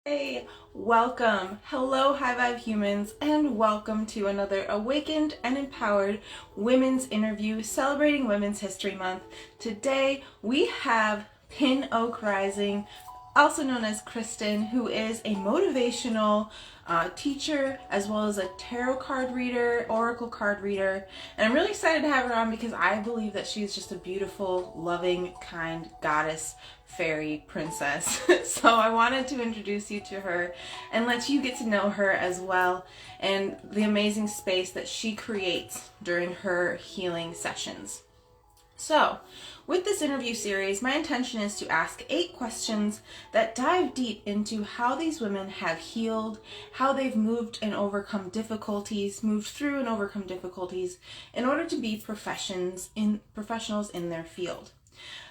Hey, welcome. Hello, High Vibe humans, and welcome to another awakened and empowered women's interview celebrating Women's History Month. Today we have Pin Oak Rising, also known as Kristen, who is a motivational teacher as well as a tarot card reader, oracle card reader. And I'm really excited to have her on because I believe that she's just a beautiful, loving, kind goddess fairy princess. So I wanted to introduce you to her and let you get to know her as well and the amazing space that she creates during her healing sessions. So, with this interview series, my intention is to ask 8 questions that dive deep into how these women have healed, how they've moved and overcome difficulties, moved through and overcome difficulties in order to be professionals in their field.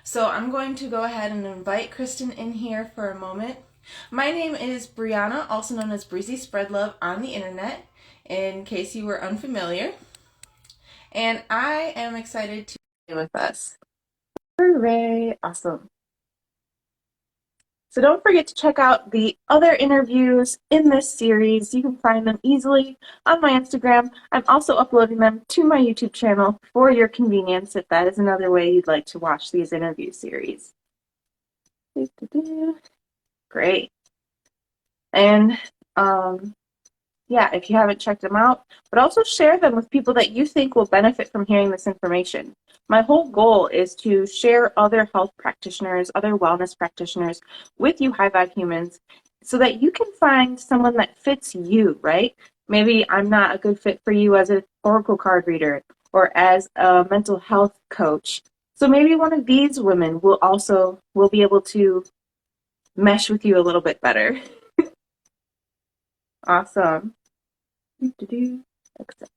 So I'm going to go ahead and invite Kristen in here for a moment. My name is Brianna, also known as Breezy Spreadlove on the internet, in case you were unfamiliar. And I am excited to be with us. Hooray! Awesome. So don't forget to check out the other interviews in this series. You can find them easily on my Instagram. I'm also uploading them to my YouTube channel for your convenience if that is another way you'd like to watch these interview series. Great. And yeah, if you haven't checked them out, but also share them with people that you think will benefit from hearing this information. My whole goal is to share other health practitioners, other wellness practitioners with you high vibe humans so that you can find someone that fits you, right? Maybe I'm not a good fit for you as an oracle card reader or as a mental health coach. So maybe one of these women will be able to mesh with you a little bit better. Awesome. Accept.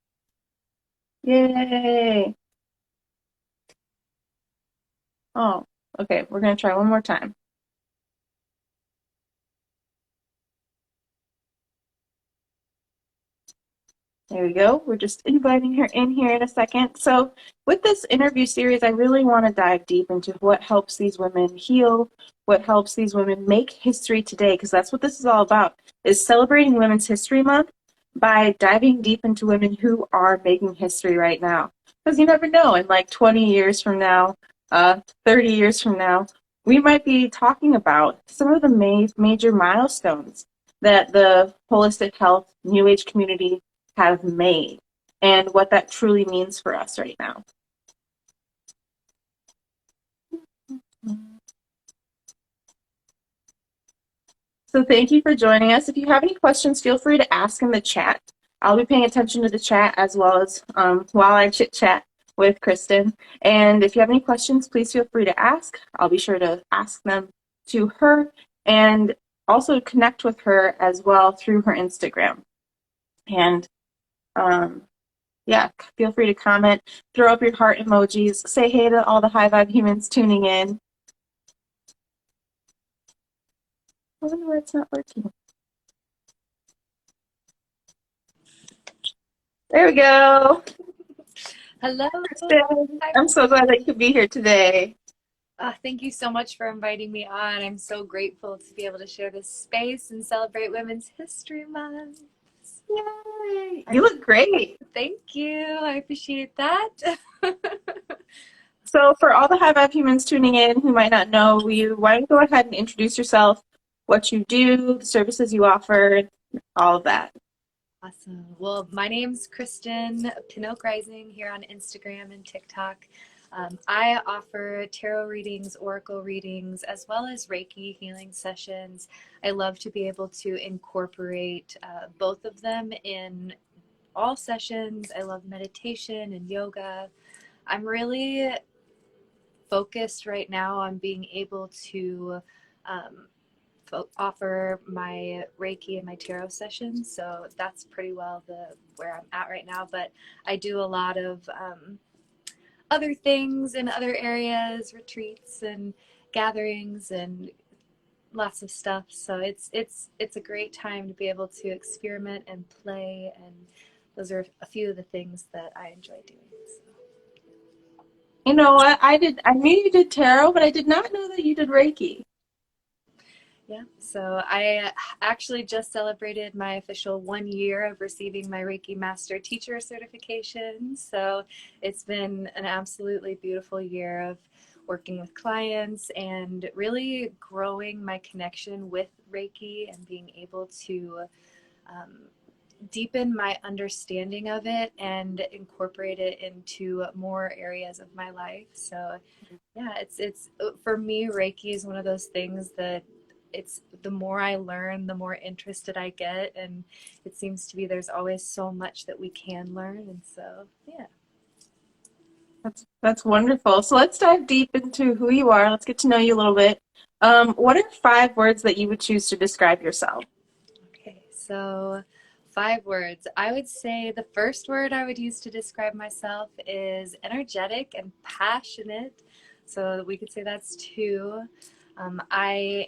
Yay. Oh, okay. We're going to try one more time. There we go. We're just inviting her in here in a second. So with this interview series, I really want to dive deep into what helps these women heal, what helps these women make history today, because that's what this is all about, is celebrating Women's History Month by diving deep into women who are making history right now. Because you never know, in like 20 years from now, 30 years from now, we might be talking about some of the major milestones that the holistic health New Age community have made and what that truly means for us right now. So thank you for joining us. If you have any questions, feel free to ask in the chat. I'll be paying attention to the chat as well as while I chit chat with Kristen. And if you have any questions, please feel free to ask. I'll be sure to ask them to her and also connect with her as well through her Instagram. And yeah, feel free to comment, throw up your heart emojis, say hey to all the high vibe humans tuning in. I wonder why it's not working. There we go. Hello. Kristen. I'm so glad that you could be here today. Thank you so much for inviting me on. I'm so grateful to be able to share this space and celebrate Women's History Month. Yay! You look great. Thank you. I appreciate that. So for all the high vibe humans tuning in who might not know you, why don't you go ahead and introduce yourself, what you do, the services you offer, all of that. Awesome. Well, my name's Kristen, Pin Oak Rising here on Instagram and TikTok. I offer tarot readings, oracle readings, as well as Reiki healing sessions. I love to be able to incorporate both of them in all sessions. I love meditation and yoga. I'm really focused right now on being able to offer my Reiki and my tarot sessions. So that's pretty well where I'm at right now. But I do a lot of other things in other areas, retreats and gatherings and lots of stuff. So it's a great time to be able to experiment and play, and those are a few of the things that I enjoy doing. So. You know what? I knew you did tarot, but I did not know that you did Reiki. Yeah, so I actually just celebrated my official 1 year of receiving my Reiki Master Teacher certification. So it's been an absolutely beautiful year of working with clients and really growing my connection with Reiki and being able to um, deepen my understanding of it and incorporate it into more areas of my life. So yeah, it's for me, Reiki is one of those things that it's the more I learn, the more interested I get, and it seems to be there's always so much that we can learn, and so yeah. That's wonderful. So let's dive deep into who you are. Let's get to know you a little bit. What are 5 words that you would choose to describe yourself? Okay, so 5 words. I would say the first word I would use to describe myself is energetic and passionate. So we could say that's 2. I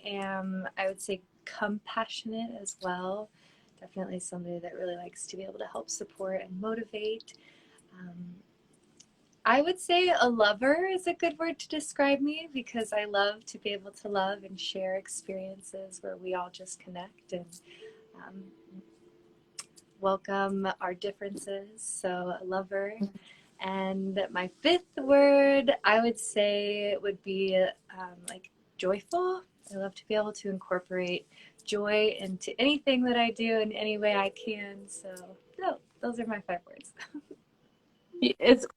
would say compassionate as well. Definitely somebody that really likes to be able to help support and motivate. Um, I would say a lover is a good word to describe me because I love to be able to love and share experiences where we all just connect and um, welcome our differences. So, a lover. And my 5th word, I would say, would be like joyful. I love to be able to incorporate joy into anything that I do in any way I can. So, no, those are my 5 words.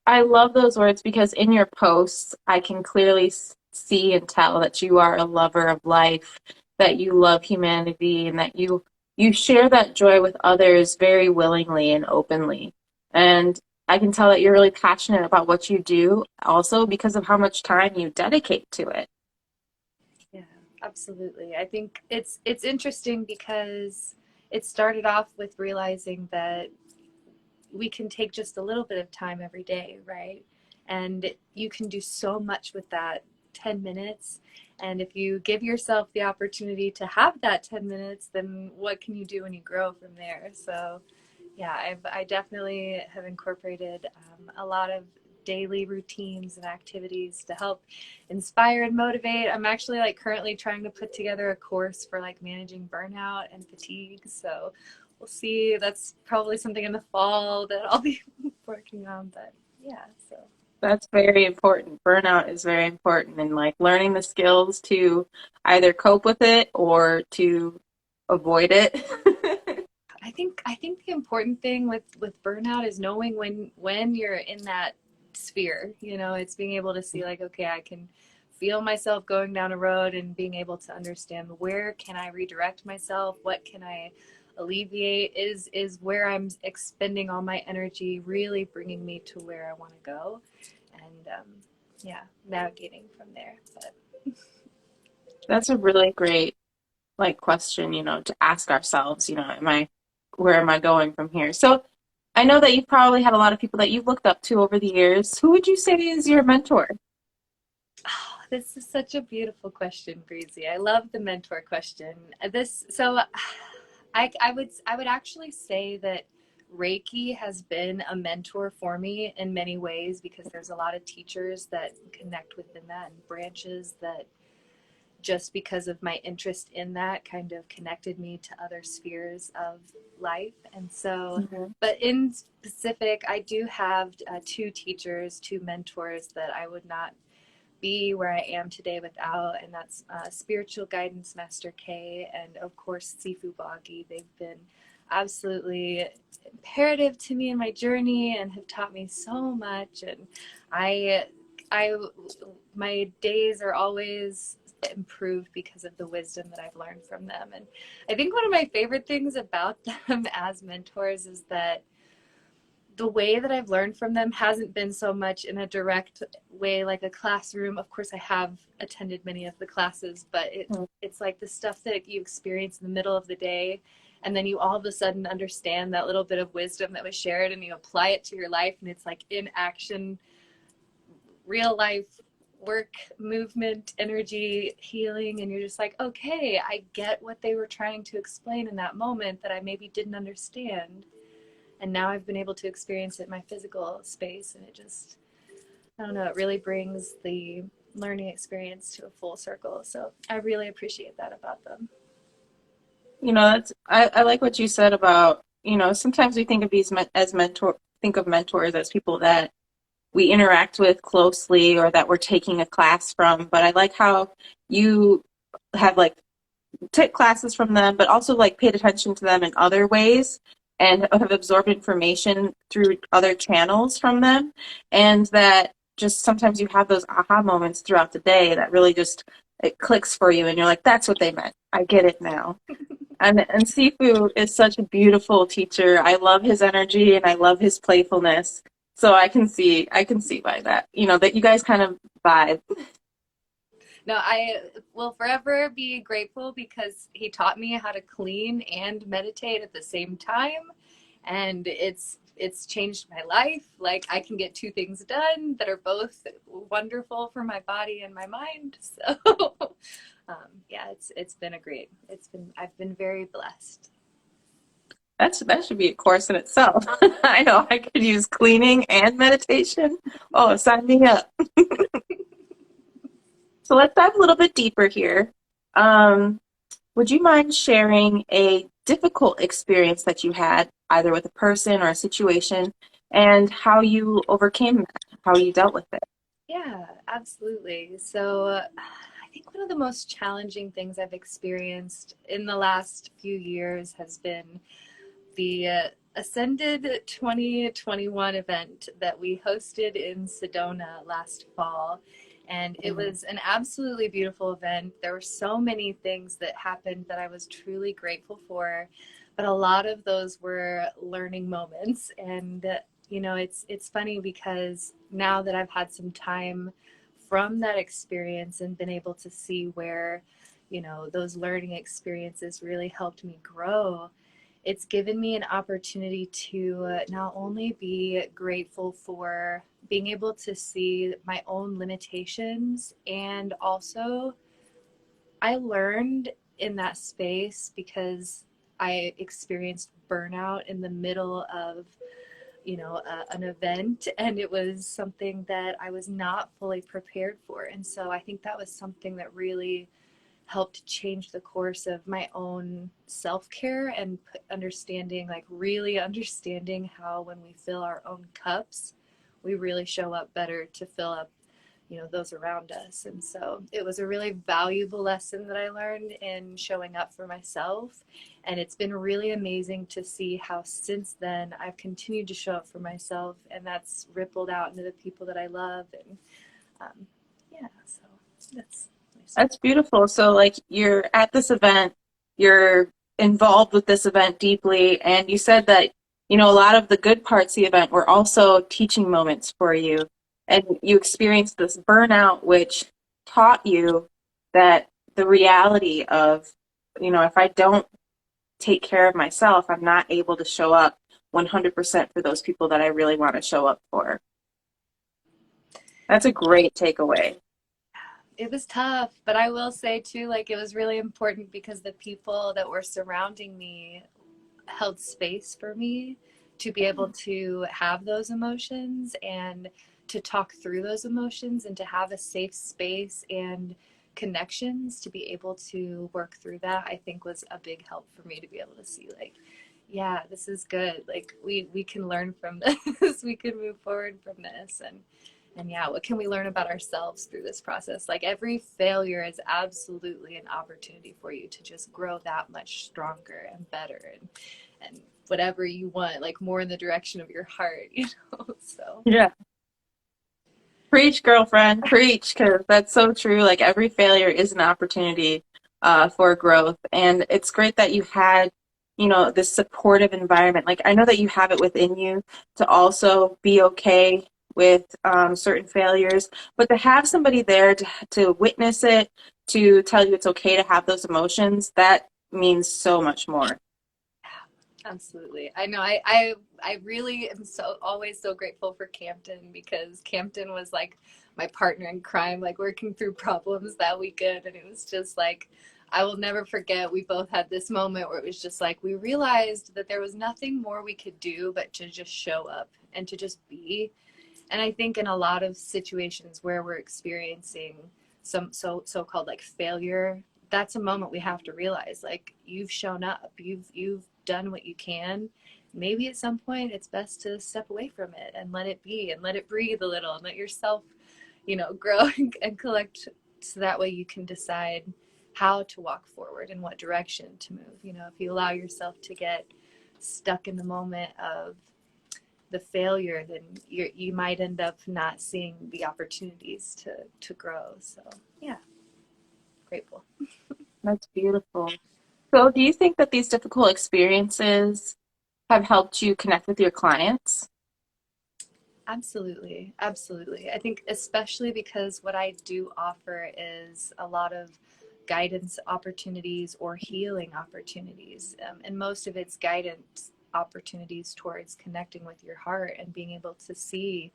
I love those words because in your posts, I can clearly see and tell that you are a lover of life, that you love humanity, and that you share that joy with others very willingly and openly. And I can tell that you're really passionate about what you do also because of how much time you dedicate to it. Yeah, absolutely. I think it's interesting because it started off with realizing that we can take just a little bit of time every day, right? And you can do so much with that 10 minutes. And if you give yourself the opportunity to have that 10 minutes, then what can you do when you grow from there? So, yeah, I definitely have incorporated a lot of daily routines and activities to help inspire and motivate. I'm actually like currently trying to put together a course for like managing burnout and fatigue. So we'll see. That's probably something in the fall that I'll be working on. But yeah, so That's very important. Burnout is very important, and like learning the skills to either cope with it or to avoid it. I think the important thing with burnout is knowing when you're in that sphere. You know, it's being able to see like, okay, I can feel myself going down a road and being able to understand where can I redirect myself, what can I alleviate, is where I'm expending all my energy really bringing me to where I want to go, and yeah, navigating from there. But That's a really great like question, to ask ourselves, where am I going from here? So I know that you've probably had a lot of people that you've looked up to over the years. Who would you say is your mentor? oh, this is such a beautiful question, Breezy. I love the mentor question. This so I would actually say that Reiki has been a mentor for me in many ways because there's a lot of teachers that connect within that and branches that just because of my interest in that kind of connected me to other spheres of life. And so, Mhm. but in specific, I do have 2 teachers, 2 mentors that I would not be where I am today without, and that's Spiritual Guidance Master K and of course Sifu Boggy. They've been absolutely imperative to me in my journey and have taught me so much. And I, I, my days are always improved because of the wisdom that I've learned from them. And I think one of my favorite things about them as mentors is that the way that I've learned from them hasn't been so much in a direct way, like a classroom. Of course, I have attended many of the classes, but it's like the stuff that you experience in the middle of the day. And then you all of a sudden understand that little bit of wisdom that was shared and you apply it to your life. And it's like in action, real life work, movement, energy, healing. And you're just like, okay, I get what they were trying to explain in that moment that I maybe didn't understand, and now I've been able to experience it in my physical space, and it just, I don't know, it really brings learning experience to a full circle. So I really appreciate that about them. That's I like what you said about, sometimes we think of these as think of mentors as people that we interact with closely or that we're taking a class from. But I like how you have like took classes from them, but also like paid attention to them in other ways and have absorbed information through other channels from them. And that just sometimes you have those aha moments throughout the day that really just it clicks for you and you're like, that's what they meant. I get it now. And Sifu is such a beautiful teacher. I love his energy and I love his playfulness. So I can see why that, that you guys kind of vibe. No, I will forever be grateful because he taught me how to clean and meditate at the same time. And it's changed my life. Like I can get two things done that are both wonderful for my body and my mind. So yeah, it's been a great. I've been very blessed. That should be a course in itself. I know I could use cleaning and meditation. Oh, sign me up. So let's dive a little bit deeper here. Um, would you mind sharing a difficult experience that you had, either with a person or a situation, and how you overcame that, how you dealt with it? Yeah, absolutely. So I think one of the most challenging things I've experienced in the last few years has been the Ascended 2021 event that we hosted in Sedona last fall. And it was an absolutely beautiful event. There were so many things that happened that I was truly grateful for, but a lot of those were learning moments. And it's funny because now that I've had some time from that experience and been able to see where, those learning experiences really helped me grow, it's given me an opportunity to not only be grateful for being able to see my own limitations, and also I learned in that space because I experienced burnout in the middle of an event, and it was something that I was not fully prepared for. And so I think that was something that really helped change the course of my own self-care and understanding, like really understanding how when we fill our own cups, we really show up better to fill up, those around us. And so it was a really valuable lesson that I learned in showing up for myself. And it's been really amazing to see how since then I've continued to show up for myself, and that's rippled out into the people that I love. And yeah, so that's my story. That's beautiful. So, like, you're at this event, you're involved with this event deeply, and you said that, a lot of the good parts of the event were also teaching moments for you. And you experienced this burnout, which taught you that the reality of, if I don't take care of myself, I'm not able to show up 100% for those people that I really want to show up for. That's a great takeaway. It was tough, but I will say too, like it was really important because the people that were surrounding me held space for me to be able to have those emotions and to talk through those emotions and to have a safe space and connections to be able to work through that. I think was a big help for me to be able to see, like, yeah, this is good. Like we can learn from this. We can move forward from this. And yeah, what can we learn about ourselves through this process? Like every failure is absolutely an opportunity for you to just grow that much stronger and better, and whatever you want, like more in the direction of your heart, So Yeah. Preach, girlfriend, preach, because that's so true. Like every failure is an opportunity for growth. And it's great that you had, this supportive environment. Like I know that you have it within you to also be okay with certain failures, but to have somebody there to witness it, to tell you it's okay to have those emotions, that means so much more. absolutely. I know. I really am so always so grateful for Campton because Campton was like my partner in crime, like working through problems that weekend. And it was just like, I will never forget. We both had this moment where it was just like, we realized that there was nothing more we could do but to just show up and to just be. And I think in a lot of situations where we're experiencing some so-called like failure, that's a moment we have to realize, like, you've shown up, you've done what you can. Maybe at some point it's best to step away from it and let it be and let it breathe a little and let yourself, grow and collect, so that way you can decide how to walk forward and what direction to move. If you allow yourself to get stuck in the moment of the failure, then you might end up not seeing the opportunities to grow. So yeah, grateful. That's beautiful. So, do you think that these difficult experiences have helped you connect with your clients? Absolutely. Absolutely. I think especially because what I do offer is a lot of guidance opportunities or healing opportunities. And most of it's guidance opportunities towards connecting with your heart and being able to see,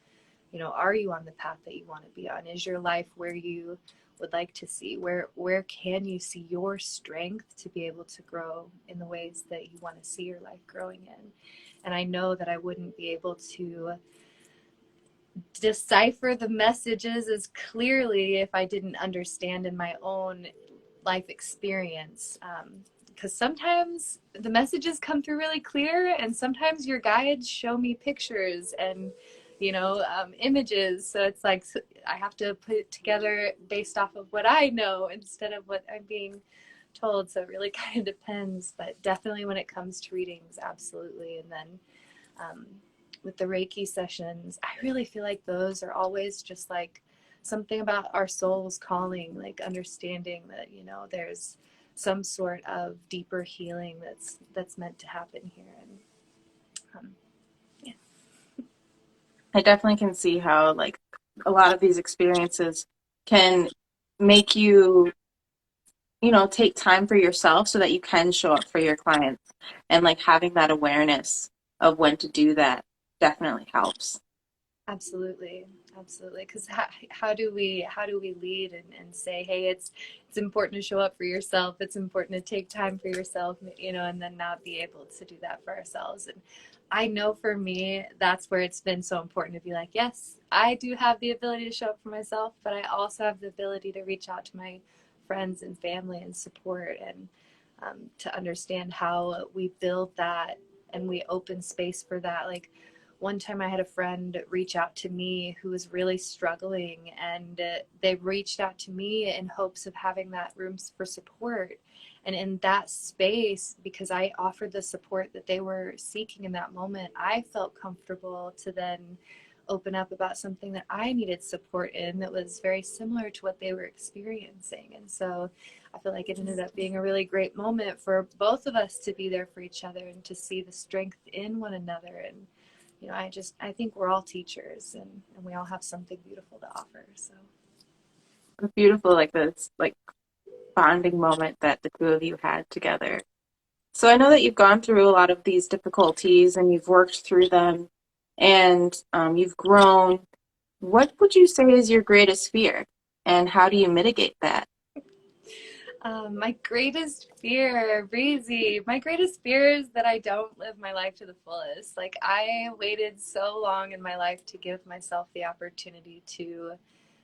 are you on the path that you want to be on? Is your life where you would like to see? Where can you see your strength to be able to grow in the ways that you want to see your life growing in? And I know that I wouldn't be able to decipher the messages as clearly if I didn't understand in my own life experience. Because sometimes the messages come through really clear, and sometimes your guides show me pictures and images. So it's like I have to put it together based off of what I know instead of what I'm being told. So it really kind of depends. But definitely when it comes to readings, absolutely. And then um, with the Reiki sessions, I really feel like those are always just like something about our soul's calling, like understanding that, there's some sort of deeper healing that's meant to happen here. And yeah. I definitely can see how, like, a lot of these experiences can make you, take time for yourself so that you can show up for your clients. And, like, having that awareness of when to do that definitely helps. Absolutely, absolutely. Because how do we lead and say, hey, it's important to show up for yourself. It's important to take time for yourself, and then not be able to do that for ourselves. And I know for me, that's where it's been so important to be like, yes, I do have the ability to show up for myself, but I also have the ability to reach out to my friends and family and support, and to understand how we build that and we open space for that. Like, one time I had a friend reach out to me who was really struggling, and they reached out to me in hopes of having that room for support. And in that space, because I offered the support that they were seeking in that moment, I felt comfortable to then open up about something that I needed support in that was very similar to what they were experiencing. And so I feel like it ended up being a really great moment for both of us to be there for each other and to see the strength in one another. And I think we're all teachers, and we all have something beautiful to offer. So It's beautiful, like this, like, bonding moment that the two of you had together. So I know that you've gone through a lot of these difficulties and you've worked through them and you've grown. What would you say is your greatest fear and how do you mitigate that? my greatest fear, Breezy, my greatest fear is that I don't live my life to the fullest. Like, I waited so long in my life to give myself the opportunity to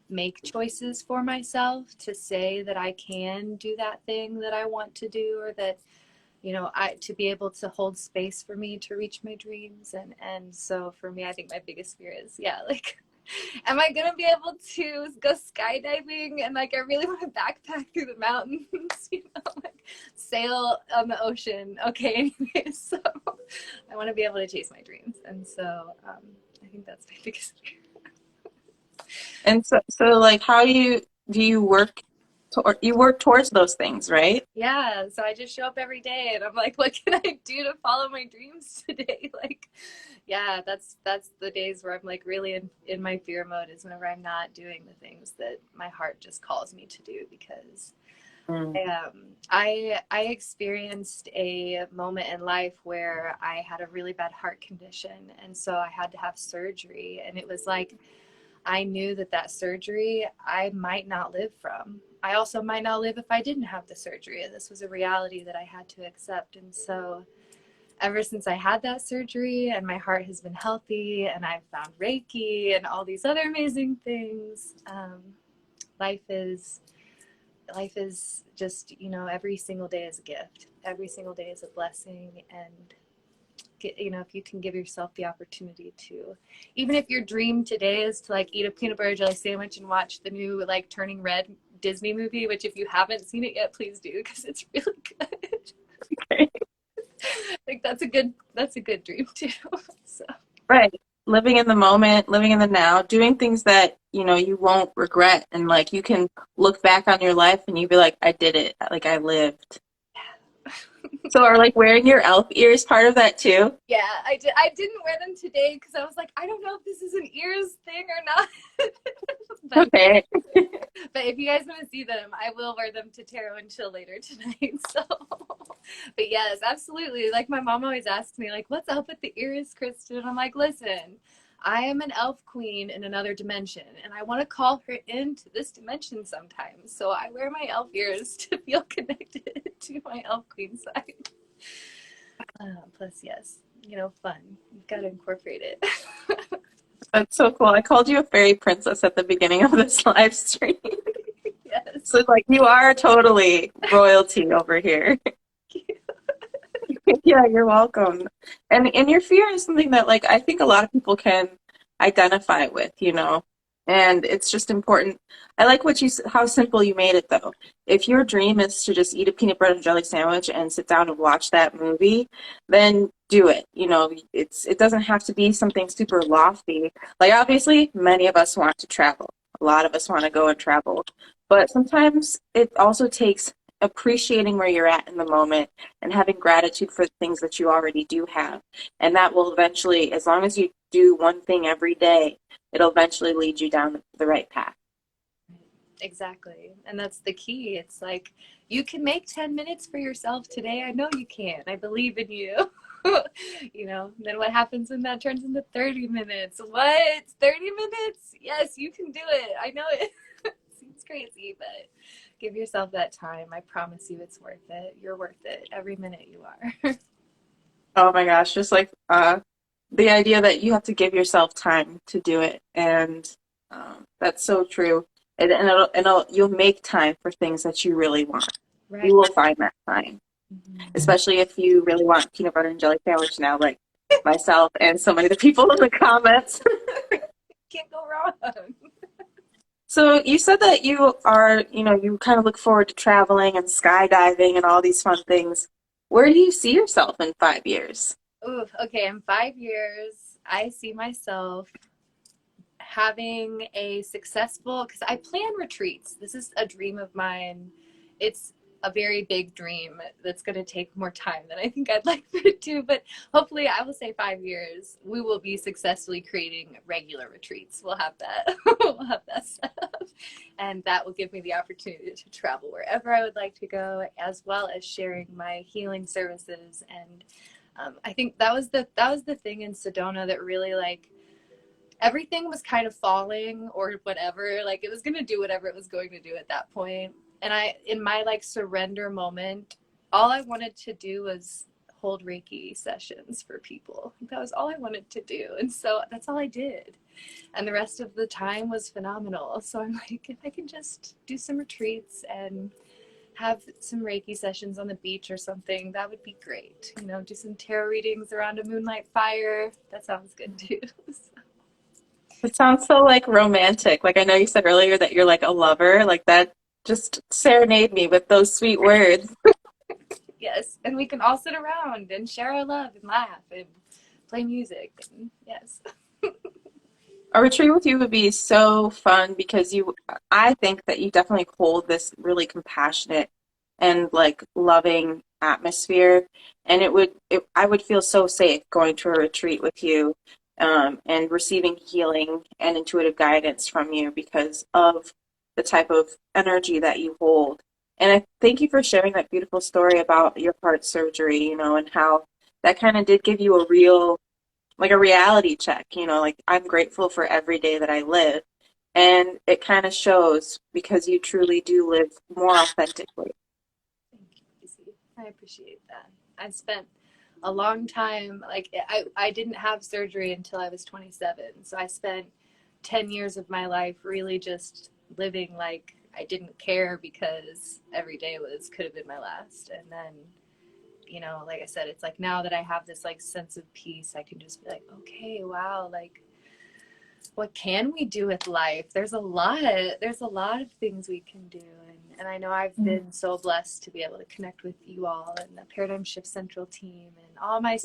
make choices for myself, to say that I can do that thing that I want to do, or that I to be able to hold space for me to reach my dreams. And so for me, I think my biggest fear is, yeah, like, am I gonna be able to go skydiving? And like, I really want to backpack through the mountains, like sail on the ocean. Okay, anyways, so I want to be able to chase my dreams. And so I think that's my biggest fear. And so like, how do you work you work towards those things, right? Yeah, so I just show up every day and I'm like, what can I do to follow my dreams today? Like, yeah, that's the days where I'm like really in my fear mode, is whenever I'm not doing the things that my heart just calls me to do. Because Mm. I experienced a moment in life where I had a really bad heart condition, and so I had to have surgery, and it was like I knew that surgery I might not live from. I also might not live if I didn't have the surgery. And this was a reality that I had to accept. And so ever since I had that surgery, and my heart has been healthy, and I've found Reiki and all these other amazing things. Life is life is just, every single day is a gift. Every single day is a blessing, and if you can give yourself the opportunity to, even if your dream today is to like eat a peanut butter jelly sandwich and watch the new like Turning Red Disney movie, which if you haven't seen it yet, please do, because it's really good. Okay. Like that's a good dream too. So Right. Living in the moment, living in the now, doing things that, you won't regret. And like you can look back on your life and you be like, I did it. Like I lived. So are like wearing your elf ears part of that too? yeah, I didn't wear them today because I was like, I don't know if this is an ears thing or not. but Okay. but if you guys want to see them, I will wear them to Tarot and Chill later tonight. So, but yes, absolutely. Like my mom always asks me, like, what's up with the ears, Kristen? And I'm like, listen, I am an elf queen in another dimension, and I want to call her into this dimension sometimes. So I wear my elf ears to feel connected to my elf queen side. Plus, yes, fun. You've got to incorporate it. That's so cool. I called you a fairy princess at the beginning of this live stream. Yes. So like you are totally royalty over here. Yeah, you're welcome. And your fear is something that like I think a lot of people can identify with. And it's just important. I like how simple you made it though. If your dream is to just eat a peanut butter and jelly sandwich and sit down and watch that movie, then do it. It doesn't have to be something super lofty. Like obviously, many of us want to travel. A lot of us want to go and travel. But sometimes it also takes appreciating where you're at in the moment and having gratitude for the things that you already do have. And that will eventually, as long as you do one thing every day, it'll eventually lead you down the right path. Exactly. And that's the key. It's like, you can make 10 minutes for yourself today. I know you can. I believe in you. Then what happens when that turns into 30 minutes? What? 30 minutes? Yes, you can do it. I know it seems crazy, but give yourself that time. I promise you it's worth it. You're worth it. Every minute you are. Oh my gosh, just like the idea that you have to give yourself time to do it. And that's so true. You'll make time for things that you really want. Right. You will find that time. Especially if you really want peanut butter and jelly sandwich now, like myself and so many of the people in the comments. Can't go wrong. So you said that you kind of look forward to traveling and skydiving and all these fun things. Where do you see yourself in 5 years? Ooh, okay, in 5 years, I see myself having a successful, because I plan retreats. This is a dream of mine. It's a very big dream that's going to take more time than I think I'd like for it to, but hopefully I will say 5 years, we will be successfully creating regular retreats. We'll have that. We'll have that set up. And that will give me the opportunity to travel wherever I would like to go, as well as sharing my healing services. And I think that was the thing in Sedona that really like, everything was kind of falling or whatever. Like it was going to do whatever it was going to do at that point. And in my like surrender moment, all I wanted to do was hold Reiki sessions for people. That was all I wanted to do. And so that's all I did. And the rest of the time was phenomenal. So I'm like, if I can just do some retreats and have some Reiki sessions on the beach or something, that would be great. Do some tarot readings around a moonlight fire. That sounds good too. It sounds so like romantic. Like I know you said earlier that you're like a lover. Like that just serenade me with those sweet words. Yes, and we can all sit around and share our love and laugh and play music. And yes. A retreat with you would be so fun because I think that you definitely hold this really compassionate and like loving atmosphere. And I would feel so safe going to a retreat with you, and receiving healing and intuitive guidance from you because of the type of energy that you hold. And I thank you for sharing that beautiful story about your heart surgery, and how that kind of did give you a real like a reality check, like I'm grateful for every day that I live. And it kind of shows because you truly do live more authentically. Thank you, Izzy. I appreciate that. I've spent a long time. Like I didn't have surgery until I was 27. So I spent 10 years of my life really just living like I didn't care because every day could have been my last. And then, like I said, it's like now that I have this like sense of peace, I can just be like, okay, wow, like what can we do with life? There's a lot of things we can do. And I know I've been so blessed to be able to connect with you all and the Paradigm Shift Central team and all my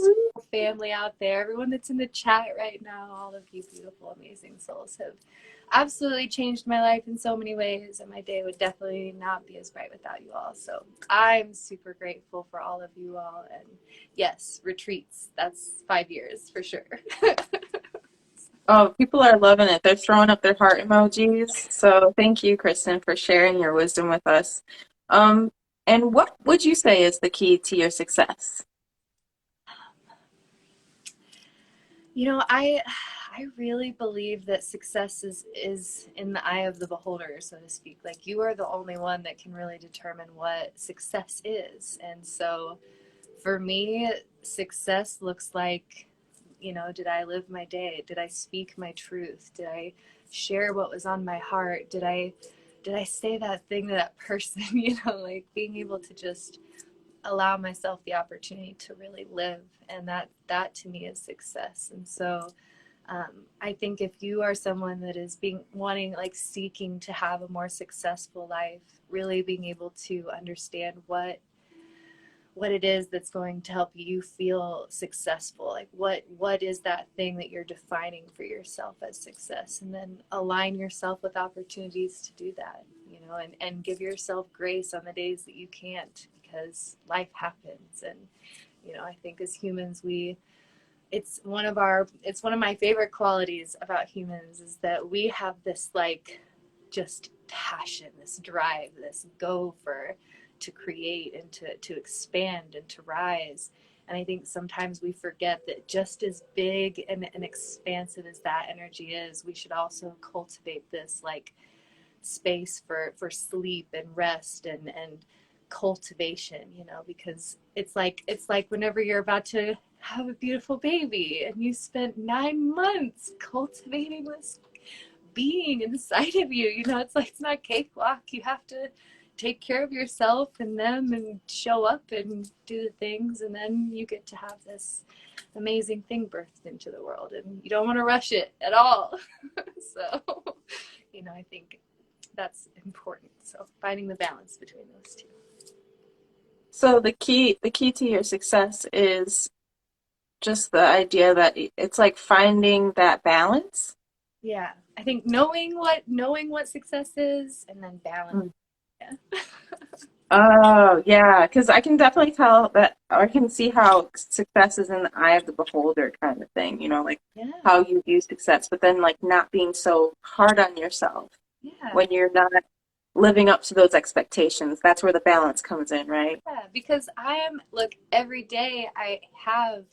family out there, everyone that's in the chat right now, all of you beautiful, amazing souls have absolutely changed my life in so many ways, and my day would definitely not be as bright without you all. So I'm super grateful for all of you all. And yes, retreats, that's 5 years for sure. Oh, people are loving it. They're throwing up their heart emojis. So thank you, Kristen, for sharing your wisdom with us. And what would you say is the key to your success? I really believe that success is in the eye of the beholder, so to speak. Like, you are the only one that can really determine what success is. And so for me, success looks like, did I live my day? Did I speak my truth? Did I share what was on my heart? Did I say that thing to that person? Like being able to just allow myself the opportunity to really live, and that to me is success. And so I think if you are someone that is seeking to have a more successful life, really being able to understand what it is that's going to help you feel successful, like what is that thing that you're defining for yourself as success, and then align yourself with opportunities to do that, and give yourself grace on the days that you can't, because life happens. And I think as humans, it's one of my favorite qualities about humans is that we have this like just passion, this drive, this go for to create and to expand and to rise. And I think sometimes we forget that just as big and expansive as that energy is, we should also cultivate this like space for sleep and rest and cultivation, because it's like whenever you're about to have a beautiful baby and you spent 9 months cultivating this being inside of you, it's not cakewalk. You have to take care of yourself and them and show up and do the things, and then you get to have this amazing thing birthed into the world, and you don't want to rush it at all. So I think that's important. So finding the balance between those two. So the key to your success is just the idea that it's like finding that balance. Yeah, I think knowing what success is, and then balance. Yeah. Oh, yeah, because I can definitely tell that, or I can see how success is in the eye of the beholder kind of thing, like Yeah. how you view success, but then like not being so hard on yourself Yeah. when you're not living up to those expectations. That's where the balance comes in, right? Yeah, because every day I have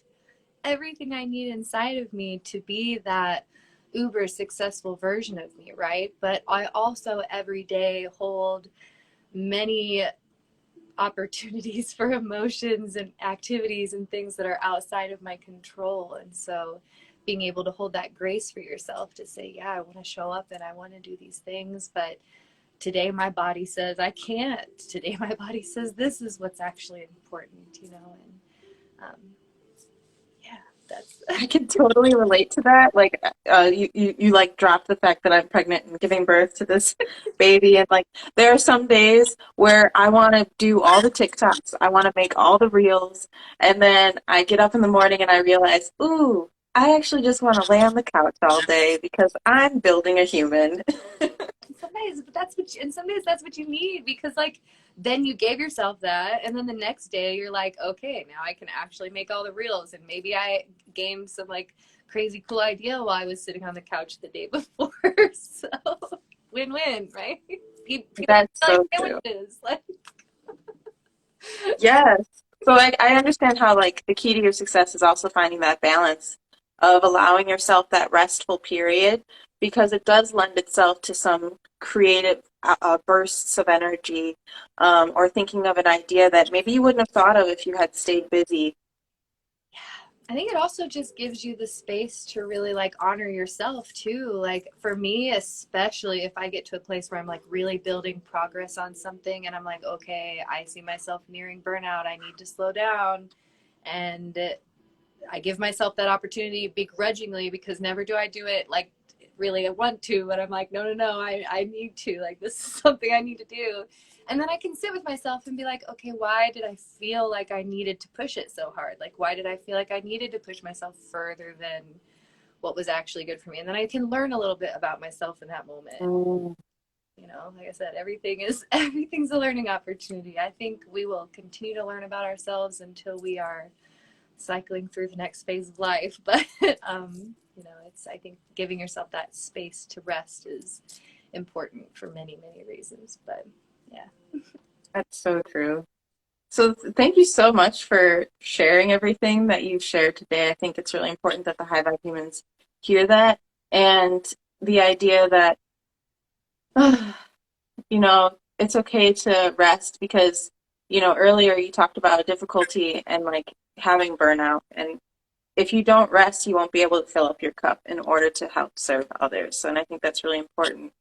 everything I need inside of me to be that uber successful version of me, right? But I also every day hold many opportunities for emotions and activities and things that are outside of my control. And so being able to hold that grace for yourself to say, yeah, I want to show up and I want to do these things, but today my body says I can't. Today my body says this is what's actually important, and yeah, that's I can totally relate to that. Like, you like dropped the fact that I'm pregnant and giving birth to this baby, and like there are some days where I want to do all the TikToks, I want to make all the reels, and then I get up in the morning and I realize, ooh, I actually just want to lay on the couch all day because I'm building a human. some days that's what you need, because like then you gave yourself that, and then the next day you're like, okay, now I can actually make all the reels, and maybe I gained some like crazy cool idea while I was sitting on the couch the day before. So win-win, right? People That's like so true. sandwiches, like Yes. So I understand how like the key to your success is also finding that balance of allowing yourself that restful period, because it does lend itself to some creative bursts of energy, or thinking of an idea that maybe you wouldn't have thought of if you had stayed busy. I think it also just gives you the space to really like honor yourself too. Like for me, especially if I get to a place where I'm like really building progress on something and I'm like, okay, I see myself nearing burnout. I need to slow down. And I give myself that opportunity begrudgingly because never do I do it like really I want to, but I'm like, no, I need to. Like, this is something I need to do. And then I can sit with myself and be like, okay, why did I feel like I needed to push it so hard? Like, why did I feel like I needed to push myself further than what was actually good for me? And then I can learn a little bit about myself in that moment. Mm. You know, like I said, everything's a learning opportunity. I think we will continue to learn about ourselves until we are cycling through the next phase of life. But you know, it's, I think giving yourself that space to rest is important for many reasons. But yeah. That's so true. So thank you so much for sharing everything that you've shared today. I think it's really important that the high vibe humans hear that, and the idea that you know, it's okay to rest because, you know, earlier you talked about a difficulty and like having burnout. And if you don't rest, you won't be able to fill up your cup in order to help serve others. So, and I think that's really important.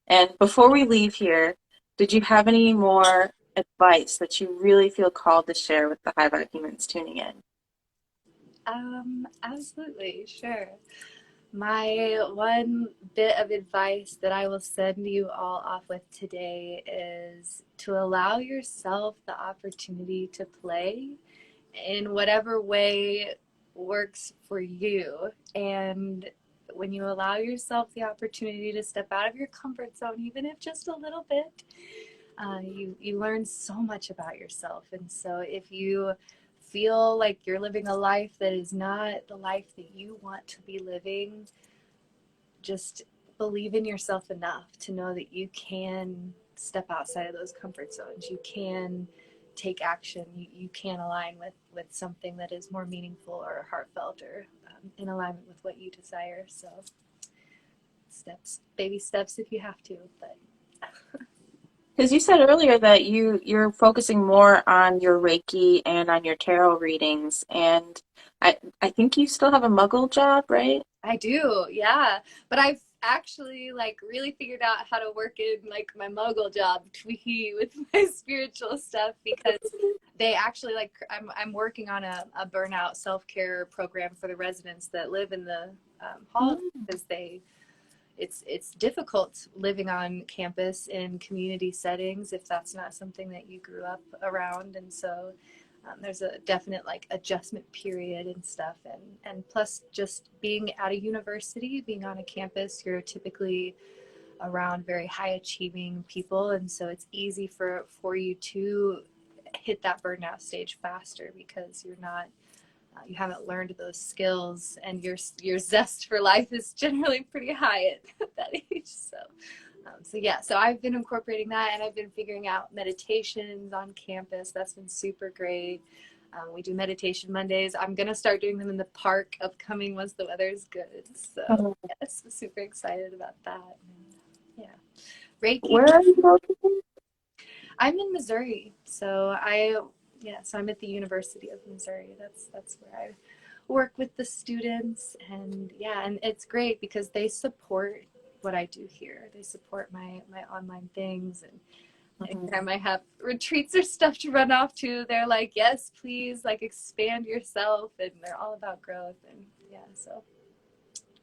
And before we leave here, did you have any more advice that you really feel called to share with the high vibe humans tuning in? Absolutely, sure. My one bit of advice that I will send you all off with today is to allow yourself the opportunity to play in whatever way works for you. And when you allow yourself the opportunity to step out of your comfort zone, even if just a little bit, you learn so much about yourself. And so if you feel like you're living a life that is not the life that you want to be living, just believe in yourself enough to know that you can step outside of those comfort zones. You can take action. You can align with something that is more meaningful or heartfelt or in alignment with what you desire. So steps, baby steps if you have to, but Because you said earlier that you're focusing more on your Reiki and on your tarot readings, and I think you still have a Muggle job, right? I do, yeah. But I've actually like really figured out how to work in like my muggle job tweaky with my spiritual stuff because they actually like I'm working on a burnout self-care program for the residents that live in the hall because it's difficult living on campus in community settings if that's not something that you grew up around. And so there's a definite like adjustment period and stuff. And plus just being at a university, being on a campus, you're typically around very high achieving people. And so it's easy for you to hit that burnout stage faster because you're not you haven't learned those skills, and your zest for life is generally pretty high at that age. So yeah, so I've been incorporating that, and I've been figuring out meditations on campus. That's been super great. We do meditation Mondays. I'm gonna start doing them in the park upcoming once the weather's good. So yes, I'm super excited about that. And, yeah, Reiki. Where are you located? I'm in Missouri, so so I'm at the University of Missouri. That's where I work with the students, and yeah, and it's great because they support what I do here. They support my online things, and anytime I have retreats or stuff to run off to, they're like, yes, please, like expand yourself, and they're all about growth, and yeah, so.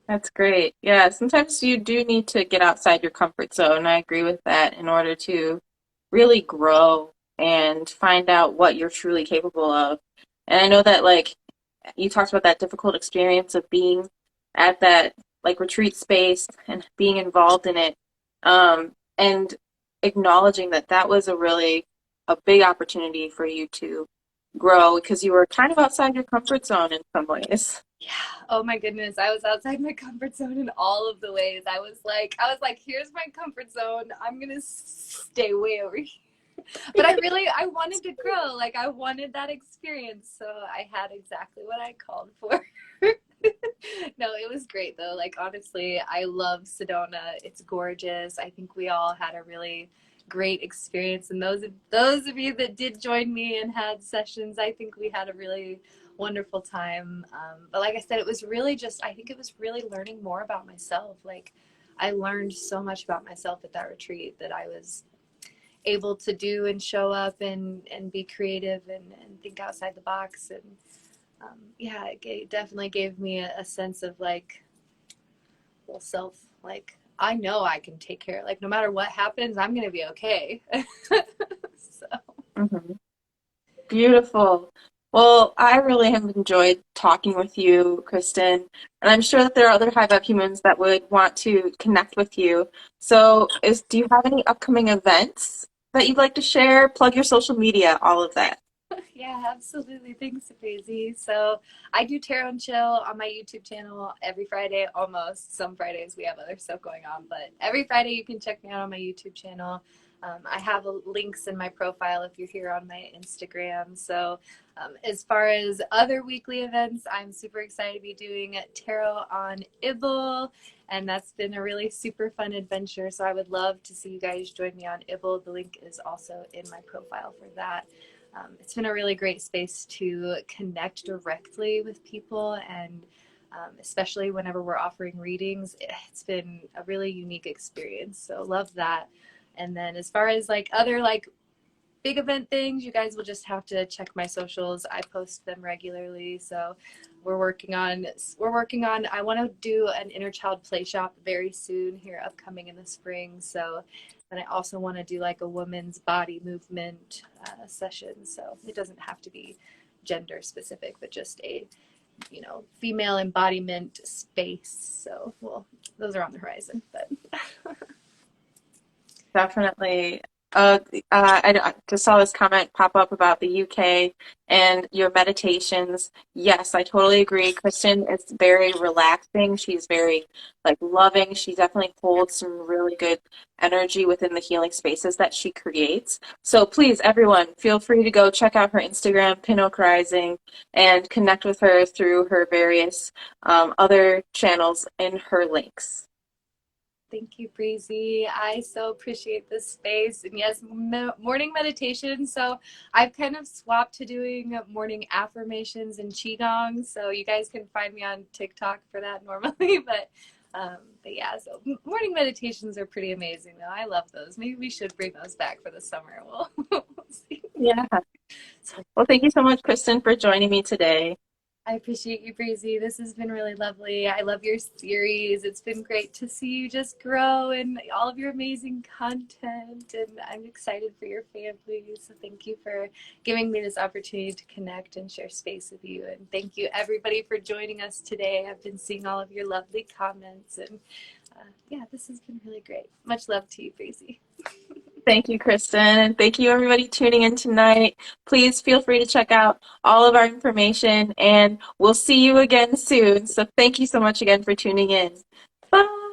That's great. Yeah, sometimes you do need to get outside your comfort zone. I agree with that in order to really grow and find out what you're truly capable of. And I know that like you talked about that difficult experience of being at that like retreat space and being involved in it, and acknowledging that that was a big opportunity for you to grow because you were kind of outside your comfort zone in some ways. Yeah. Oh my goodness. I was outside my comfort zone in all of the ways. I was like, here's my comfort zone. I'm gonna stay way over here. But I wanted to grow. Like I wanted that experience. So I had exactly what I called for. No, it was great though. Like honestly, I love Sedona. It's gorgeous. I think we all had a really great experience. And those of you that did join me and had sessions, I think we had a really wonderful time. But like I said, it was really just, I think it was really learning more about myself. Like I learned so much about myself at that retreat that I was able to do and show up and be creative and think outside the box. And yeah, definitely gave me a sense of like, well, self, like, I know I can take care, like, no matter what happens, I'm going to be okay. So, Mhm. Beautiful. Well, I really have enjoyed talking with you, Kristen, and I'm sure that there are other High Vibe humans that would want to connect with you. So, do you have any upcoming events that you'd like to share? Plug your social media, all of that. yeah, absolutely. Thanks, Daisy. So, I do Tarot and Chill on my YouTube channel every Friday, almost. Some Fridays we have other stuff going on, but every Friday you can check me out on my YouTube channel. I have links in my profile if you're here on my Instagram. So, as far as other weekly events, I'm super excited to be doing Tarot on Ibble, and that's been a really super fun adventure. So, I would love to see you guys join me on Ibble. The link is also in my profile for that. It's been a really great space to connect directly with people, and especially whenever we're offering readings, it's been a really unique experience. So love that. And then as far as like other like big event things, you guys will just have to check my socials. I post them regularly. So we're working on I want to do an inner child play shop very soon here upcoming in the spring. So and I also want to do like a woman's body movement session. So it doesn't have to be gender specific, but just a female embodiment space. So well, those are on the horizon, but Definitely. I just saw this comment pop up about the UK and your meditations. Yes, I totally agree. Kristen is very relaxing. She's very like loving. She definitely holds some really good energy within the healing spaces that she creates. So please, everyone, feel free to go check out her Instagram, Pinoak Rising, and connect with her through her various other channels in her links. thank you, Breezy. I so appreciate this space. And yes, morning meditation. So I've kind of swapped to doing morning affirmations and qigong. So you guys can find me on TikTok for that normally. But yeah, so morning meditations are pretty amazing, though. I love those. Maybe we should bring those back for the summer. We'll see. Yeah. Well, thank you so much, Kristen, for joining me today. I appreciate you, Breezy. This has been really lovely. I love your series. It's been great to see you just grow and all of your amazing content. And I'm excited for your family. So thank you for giving me this opportunity to connect and share space with you. And thank you, everybody, for joining us today. I've been seeing all of your lovely comments. And yeah, this has been really great. Much love to you, Breezy. Thank you, Kristen. And thank you, everybody, tuning in tonight. Please feel free to check out all of our information, and we'll see you again soon. So thank you so much again for tuning in. Bye.